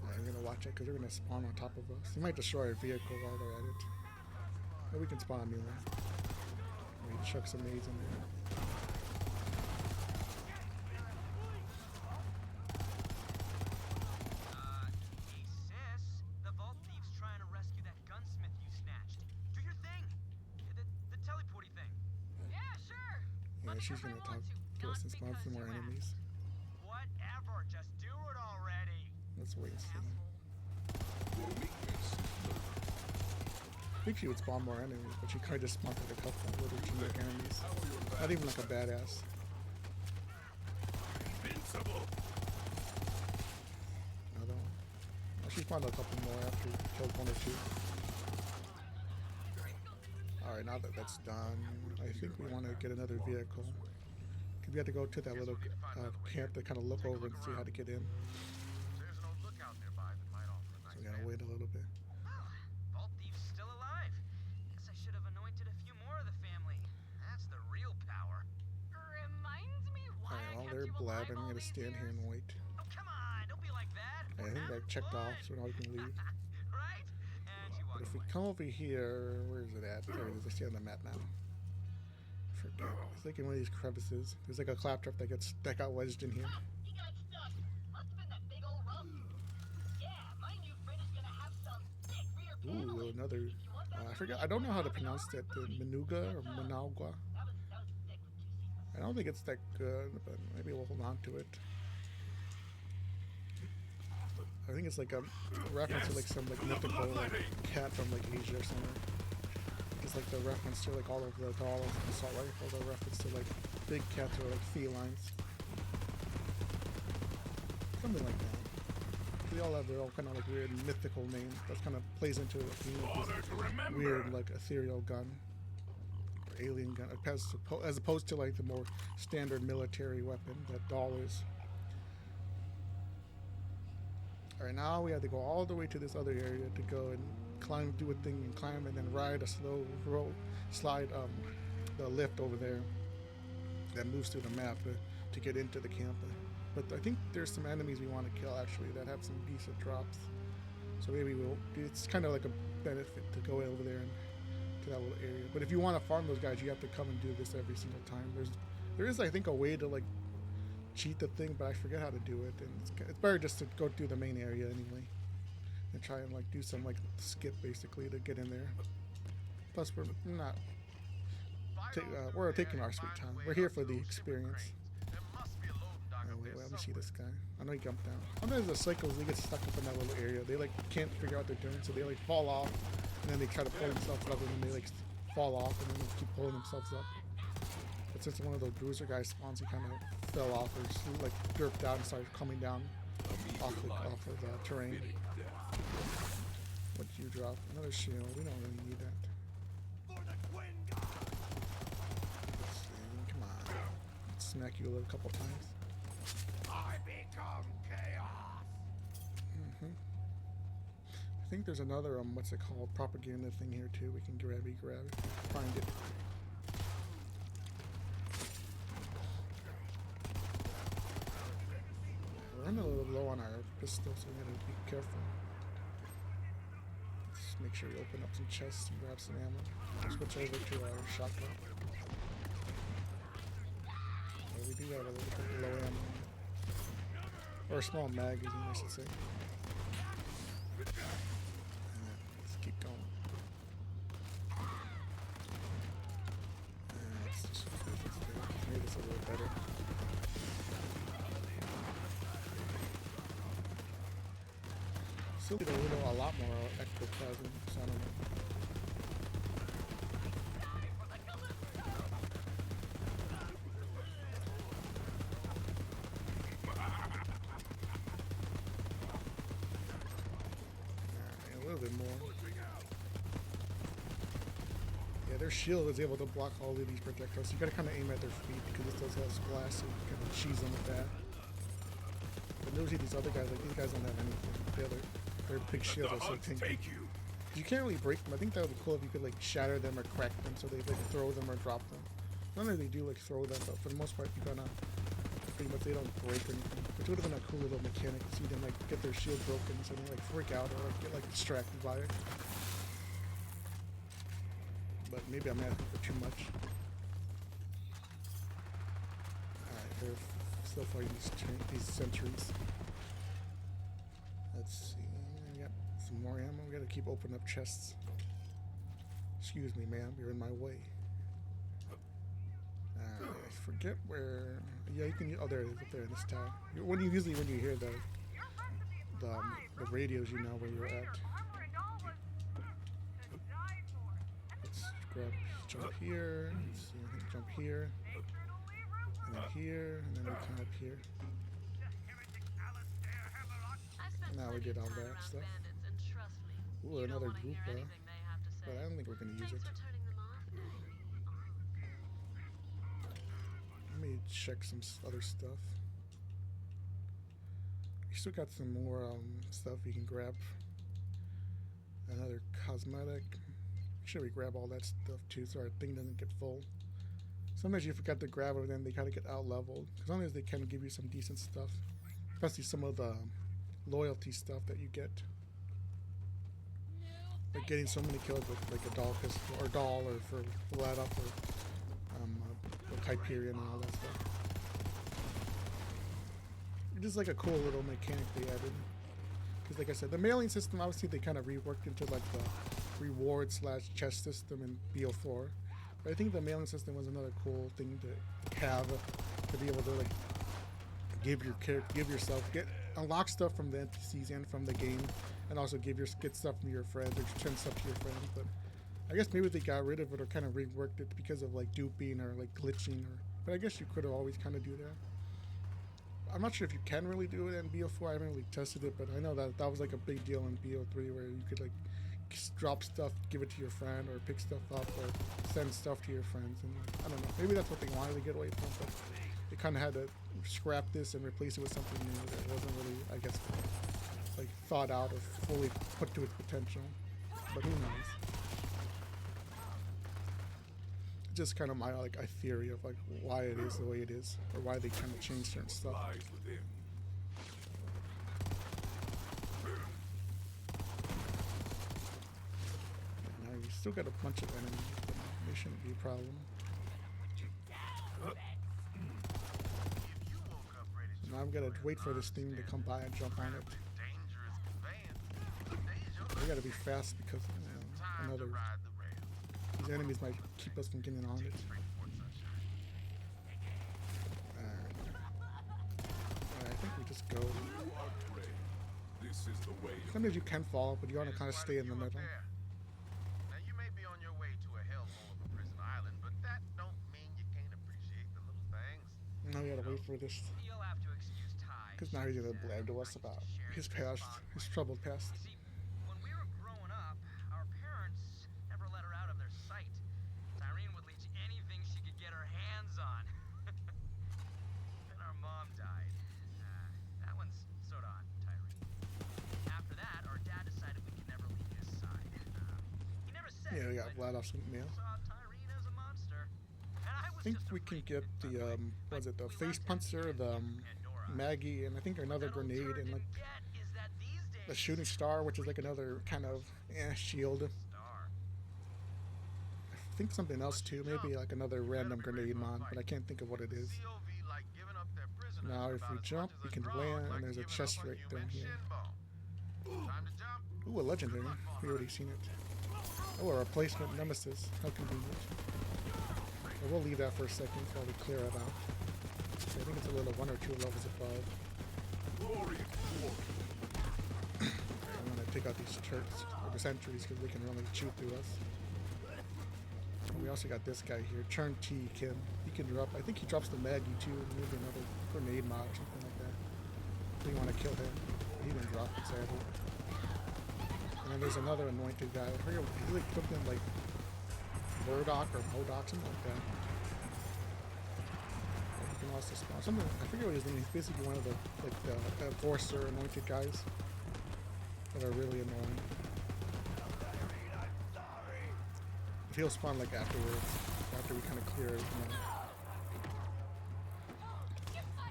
Yeah, we're gonna watch it because they're gonna spawn on top of us. They might destroy our vehicle while they're at it. But we can spawn a new one. We chuck some nades in there. She's gonna talk to us and spawn some more enemies. Whatever, just do it already. Let's wait and see. I think she would spawn more enemies, but she kind of spawned like a couple of little generic enemies. Not even like a badass. Another one. Oh, she spawned a couple more after we killed 1 or 2. Alright, now that that's done, I think we want to get another vehicle. We have to go to that little camp to kind of look over and see how to get in. There's an old lookout nearby that might offer a nice So we gotta wait a little bit. Vault Thief's still alive. Guess I should have anointed a few more of the family. That's the real power. Reminds me why Alright, I well, kept they're you lab and I'm gonna stand here and wait. Oh, come on, don't be like that. I think I checked off, so now we can leave. Right? And she But walked if we away. come over here, where is it at? There it is. I see it on the map now. Forget. It's like in one of these crevices. There's like a claptrap that got wedged in here. He got stuck. Must have been that big old rump. Yeah, my new friend is gonna have some big rear Ooh, paneling. another. I forget. I don't know how to pronounce that. The Manuga or Managua. That was thick with 2 C's. I don't think it's that good, but maybe we'll hold on to it. I think it's like a reference to like some like mythical like cat from like Asia or somewhere. It's like the reference to like all of the dolls and assault rifles. The reference to like big cats or like felines, something like that. They all have their own kind of like weird mythical names. That kind of plays into it. This weird like ethereal gun or alien gun, as opposed to like the more standard military weapon that doll is. Alright, now we have to go all the way to this other area to go and climb, do a thing and climb, and then ride a slow roll, slide the lift over there that moves through the map to get into the camp. But I think there's some enemies we want to kill actually that have some decent drops. So maybe it's kind of like a benefit to go over there and to that little area. But if you want to farm those guys, you have to come and do this every single time. There is I think a way to like cheat the thing, but I forget how to do it, and it's better just to go through the main area anyway and try and like do some like skip basically to get in there. Plus we're not we're taking our sweet time. We're here for the experience. Oh, wait, let me see this guy. I know he jumped down. Sometimes the cycles, they get stuck up in that little area. They like can't figure out what they're doing, so they like fall off and then they try to pull themselves up and then they like fall off and then they keep pulling themselves up. But since one of those bruiser guys spawns, he kind of fell off or like derped out and started coming down off of the terrain. What did you drop? Another shield. We don't really need that. Let's see. Come on. Let's smack you a little couple times. I become chaos. I think there's another what's it called, propaganda thing here too. We can grab it. Find it. We're running a little low on our pistol, so we gotta be careful. Let's make sure we open up some chests and grab some ammo. Switch over to our shotgun. Well, we do have a little bit of low ammo. Or a small magazine, I should say. Let's keep going. Let's just make this a little better. Still need a lot more ectoplasm, so I don't know. A little bit more. Yeah, their shield is able to block all of these projectiles. So you gotta kind of aim at their feet because this does have splash, so you kind of cheese them with that. But notice these other guys, like these guys don't have anything. Their big shields are so tanky. You can't really break them. I think that would be cool if you could like shatter them or crack them so they like throw them or drop them. None of they do like throw them, but for the most part you gotta pretty much they don't break or anything. Which would have been a cool little mechanic to see them like get their shield broken so they like freak out or like get like distracted by it. But maybe I'm asking for too much. Alright, they're still fighting these sentries. Let's see. Yep, some more ammo. We gotta keep opening up chests. Excuse me, ma'am. You're in my way. I forget where. Yeah, you can. Oh, there it is. Up there in this tower. When you hear the radios, you know where you're at. Let's jump here. Let's see. I think jump here, and then here, and then we come up here. Now we did all that stuff. Ooh, another group, but I don't think we're gonna use it. Let me check some other stuff. We still got some more stuff we can grab. Another cosmetic. Make sure we grab all that stuff too, so our thing doesn't get full. Sometimes you forget to grab them, then they kind of get out leveled. Sometimes they can give you some decent stuff, especially some of the loyalty stuff that you get. Like getting so many kills with like a doll pistol or doll or for let up or Hyperion and all that stuff. It's just like a cool little mechanic they added. Because like I said, the mailing system, obviously they kind of reworked into like the reward / chest system in BO4. But I think the mailing system was another cool thing to have, to be able to like give yourself, unlock stuff from the NPCs and from the game, and also get stuff from your friends or send stuff to your friends. But I guess maybe they got rid of it or kind of reworked it because of like duping or like glitching, but I guess you could have always kind of do that. I'm not sure if you can really do it in BO4. I haven't really tested it, but I know that was like a big deal in BO3 where you could like drop stuff, give it to your friend, or pick stuff up, or send stuff to your friends. And I don't know, maybe that's what they wanted to get away from, but they kind of had to scrap this and replace it with something new that wasn't really, I guess, like thought out or fully put to its potential. But who knows? Just kind of my like a theory of like why it is the way it is, or why they kind of change certain stuff. Lies within. Now you still got a bunch of enemies, but they shouldn't be a problem. Now I've got to wait for this thing to come by and jump on it. We got to be fast because these enemies might keep us from getting on it. Alright, I think we just go. This is the way. Sometimes you can fall, but you want to kind of stay in the middle. Now you may be on your way to a hellhole of a prison island, but that don't mean you can't appreciate the little things. Now we gotta wait for this, You'll have to excuse Ty. because now he's gonna blab to us about his past, his troubled past. See, when we were growing up, our parents never let her out of their sight. Tyrene would leech anything she could get her hands on. Then our mom died. That one's sorta on Tyrene. After that, our dad decided we could never leave his side. He never said Yeah, we it, got but blab off some mail. saw Tyrene as a monster. And I was I think just a we can freak get in the my way. was it the We face left puncher, the Pandora. Maggie, and I think another That old grenade, turd and like didn't get is that these the days, shooting star, which is like another kind of shield. star. I think something else too, maybe like another random grenade mod, but I can't think of what it is. Now if we jump, we can land, and there's a chest right down here. Ooh, a legendary. We already seen it. Oh, a replacement nemesis. How convenient. Well, we'll leave that for a second while we clear it out. So I think it's a little 1 or 2 levels above. Glory, glory. I'm gonna take out these turrets, or the sentries, because they can really shoot through us. We also got this guy here, Churn T Kim. He can drop, I think he drops the Maggie too, maybe another grenade mod or something like that. So you want to kill him. He didn't drop it, sadly. And then there's another anointed guy. I forget, he like put them like Murdoch or Modoc, something like that. And he can also spawn something, I forget what his name is. He's basically one of the like the enforcer anointed guys that are really annoying. He'll spawn like afterwards, after we kind of clear everything out.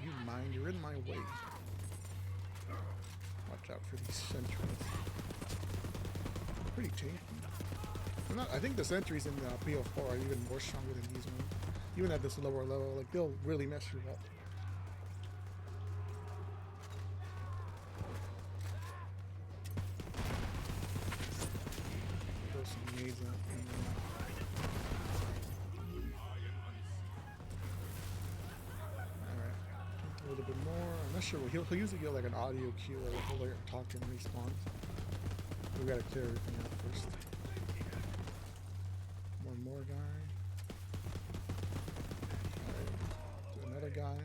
You mind, you're in my way. Watch out for these sentries. Pretty tanky. I think the sentries in BO4 are even more stronger than these ones. Even at this lower level, like they'll really mess you up. Throw some nades in there. A little bit more. I'm not sure. He'll usually get like an audio cue or he'll like talk and respawn. We gotta clear everything out first. One more guy. Alright. Another guy.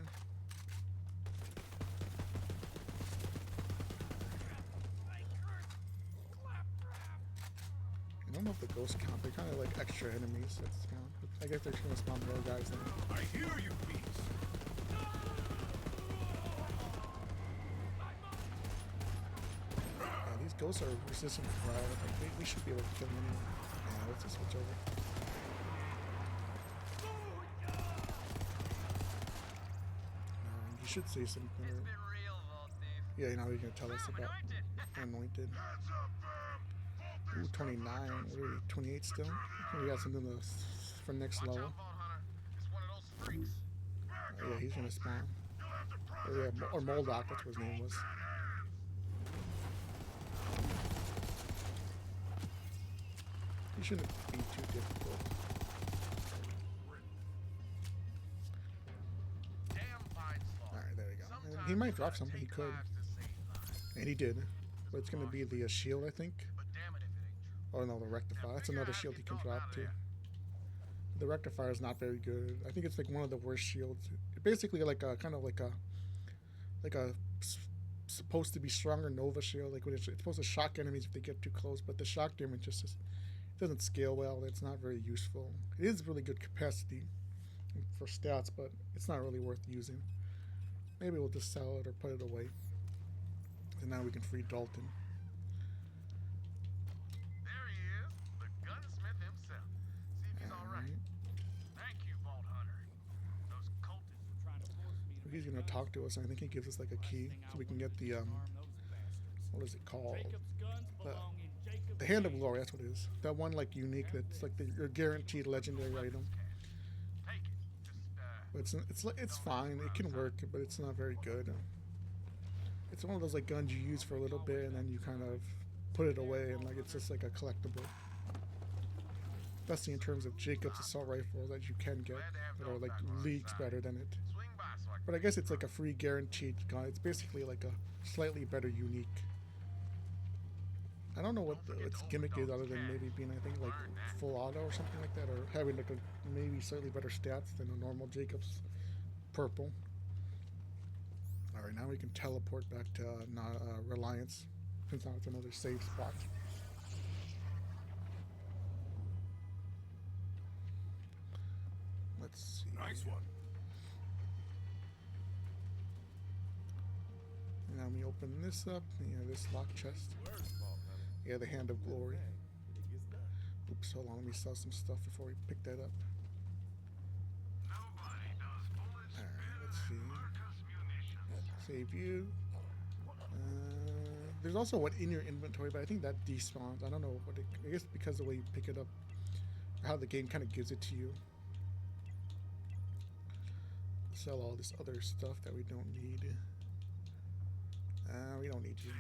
I don't know if the ghosts count. They're kind of like extra enemies that spawn. I guess they're gonna spawn more guys then. I hear you, beast. Yeah, these ghosts are resistant to fire. Like, we should be able to kill them anyway. Yeah, let's just switch over. should say something. It's been real, Vault Thief. Yeah, you know, he's gonna tell us about Anointed. Ooh, 29. What are we, 28 still? We got something for next Watch level. out, Vault Hunter. It's one of those freaks. Yeah, he's gonna spawn. Or yeah, or Moldoc, that's what his name was. He shouldn't be too difficult. Damn fine slaughter. Alright, there we go. And Sometimes he might you drop gotta something, he take could. lives to save lives. And he did. But it's gonna be the shield, I think. But damn it if it ain't true. Oh no, the rectifier. That's Figure another out how shield to he get can Dalton drop out of too. there. The rectifier is not very good. I think it's like one of the worst shields. Basically, like a kind of like a supposed to be stronger Nova shield. Like when it's supposed to shock enemies if they get too close, but the shock damage just doesn't scale well. It's not very useful. It is really good capacity for stats, but it's not really worth using. Maybe we'll just sell it or put it away. And now we can free Dalton. There he is, the gunsmith himself. See if he's alright. Thank you, Vault Hunter. Those cultists were trying to force me to He's gonna talk to us, and I think he gives us like a key, so we can get the what is it called? The Hand of Glory. That's what it is. That one like unique. That's like your guaranteed legendary item. take it. Just But it's fine. It can work, but it's not very good. It's one of those like guns you use for a little bit, and then you kind of put it away, and like it's just like a collectible. Especially in terms of Jacob's assault rifle that you can get that are like leagues better than it. swing by so I can But I guess it's like a free guaranteed gun. It's basically like a slightly better unique. I don't know what its gimmick is other than maybe being, I think, like full auto or something like that, or having like a maybe slightly better stats than a normal Jacob's purple. All right, now we can teleport back to Reliance, since now it's another save spot. Let's see. Nice one. Now we open this up. Yeah, this lock chest. Where's Vault Hunter? Yeah, the Hand of Glory. It gets done. Oops, hold on. Let me sell some stuff before we pick that up. Nobody does bullets All right, let's better see. than Marcus Munitions. Save you. There's also one in your inventory, but I think that despawns. I don't know what it. I guess because the way you pick it up, or how the game kind of gives it to you. Sell all this other stuff that we don't need. We don't need you.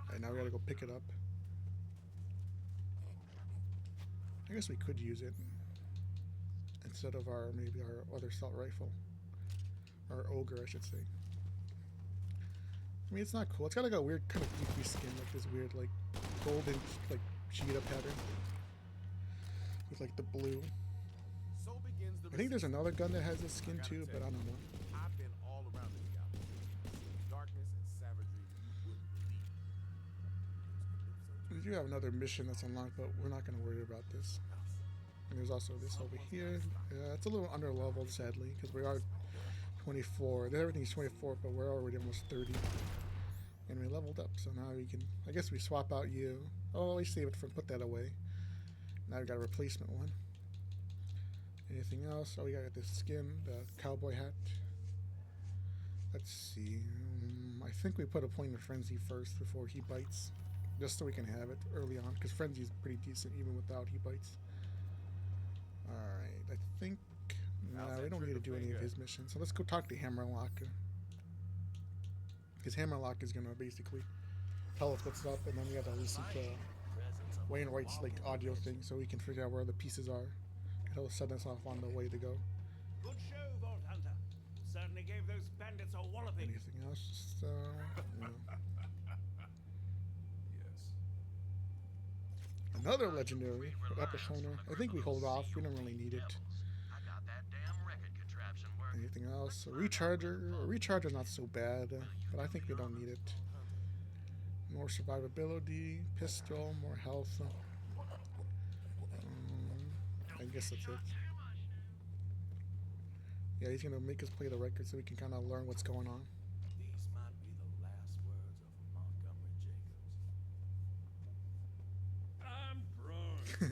Alright, now we gotta go pick it up. I guess we could use it instead of maybe our other assault rifle. Or ogre, I should say. I mean, it's not cool. It's got like a weird kind of goofy skin, like this weird like golden like cheetah pattern with like the blue. So begins the I think there's resistance. another gun that has this skin I gotta too, tell but I you, don't know. I've been all around this galaxy. Seen darkness and savagery you wouldn't believe. We do have another mission that's unlocked, but we're not going to worry about this. And there's also this over here. It's a little under leveled, sadly, because we are 24. Everything's 24, but we're already almost 30. And we leveled up, so now we can. I guess we swap out you. Oh, we save it for put that away. Now we got a replacement one. Anything else? Oh, we got this skin, the cowboy hat. Let's see. I think we put a point in Frenzy first before he bites, just so we can have it early on, because Frenzy's pretty decent even without he bites. All right, I think. No, we don't need to do any of his missions. So let's go talk to Hammerlock. Because Hammerlock is gonna basically tell us what's up, and then we have to listen to Wainwright's like audio thing, so we can figure out where the pieces are. He'll set us off on the way to go. Good show, Vault Hunter. Certainly gave those bandits a walloping. Anything else? No. Yes. Another legendary Epicenter. I think we hold off. We don't really need it. I got that damn record contraption working. Anything else? A recharger. A recharger's not so bad, but I think we don't need it. More survivability, pistol, more health. I guess that's it. Yeah, he's gonna make us play the record so we can kind of learn what's going on. These might be the last words of Montgomery Jacobs. I'm drunk. Oh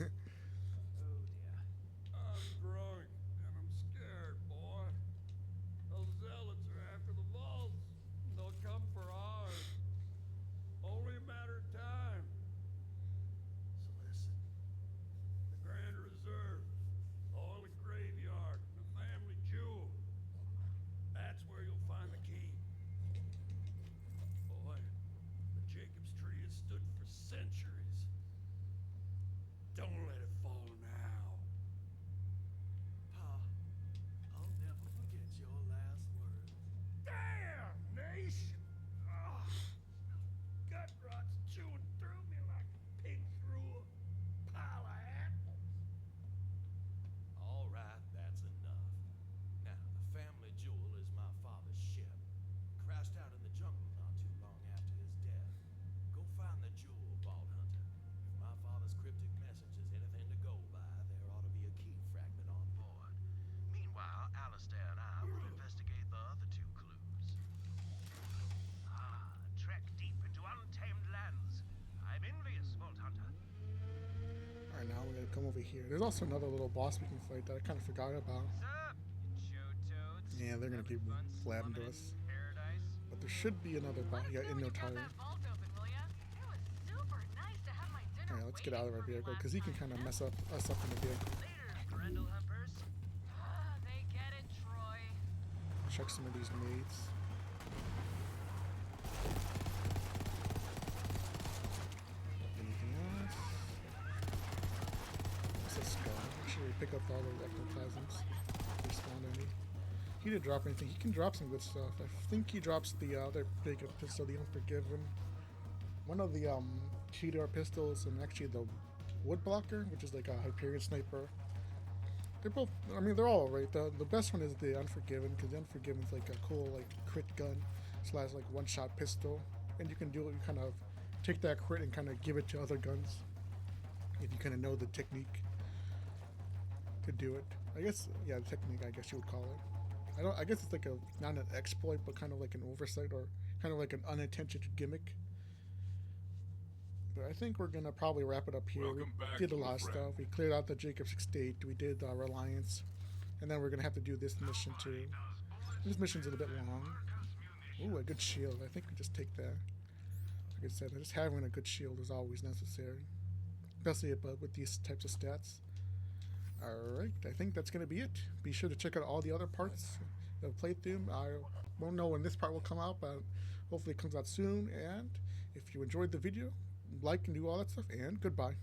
dear. I'm drunk and I'm scared, boy. Those zealots are after the Master and I will investigate the other two clues. Ah, trek deep into untamed lands. I'm envious, Vault Hunter. Alright, now we're gonna come over here. There's also another little boss we can fight that I kind of forgot about. Sup, you chotoads? Yeah, they're gonna keep Having fun blabbing to slumming us. in paradise? But there should be another boss. Yeah, in no time. That vault open, will ya? It was super nice to have my dinner. Alright, let's get out of our waiting for me vehicle because he can last kind of time. mess us up in the vehicle. Later, Brendel Humpers. They get it, Troy. Check some of these mates. Anything else? What's this skull? Make sure we pick up all the ectoplasms. If they spawn any. He didn't drop anything. He can drop some good stuff. I think he drops the other big pistol, the Unforgiven. One of the cheater pistols, and actually the wood blocker, which is like a Hyperion sniper. They're both, I mean, they're all right. The best one is the Unforgiven, because the Unforgiven is like a cool like crit gun slash like one-shot pistol, and you can do it. You kind of take that crit and kind of give it to other guns if you kind of know the technique to do it. I guess, yeah, the technique, I guess you would call it. I guess it's like a not an exploit, but kind of like an oversight or kind of like an unintentional gimmick. But I think we're gonna probably wrap it up here. Welcome back, We did a little lot of friend. stuff. We cleared out the Jacob's estate. We did Reliance, and then we're gonna have to do this mission too. This mission's a little bit long. Ooh, a good shield. I think we just take that. Like I said, just having a good shield is always necessary, especially with these types of stats. Alright, I think that's going to be it. Be sure to check out all the other parts of the playthrough. I won't know when this part will come out, but hopefully it comes out soon. And if you enjoyed the video, like and do all that stuff, and goodbye.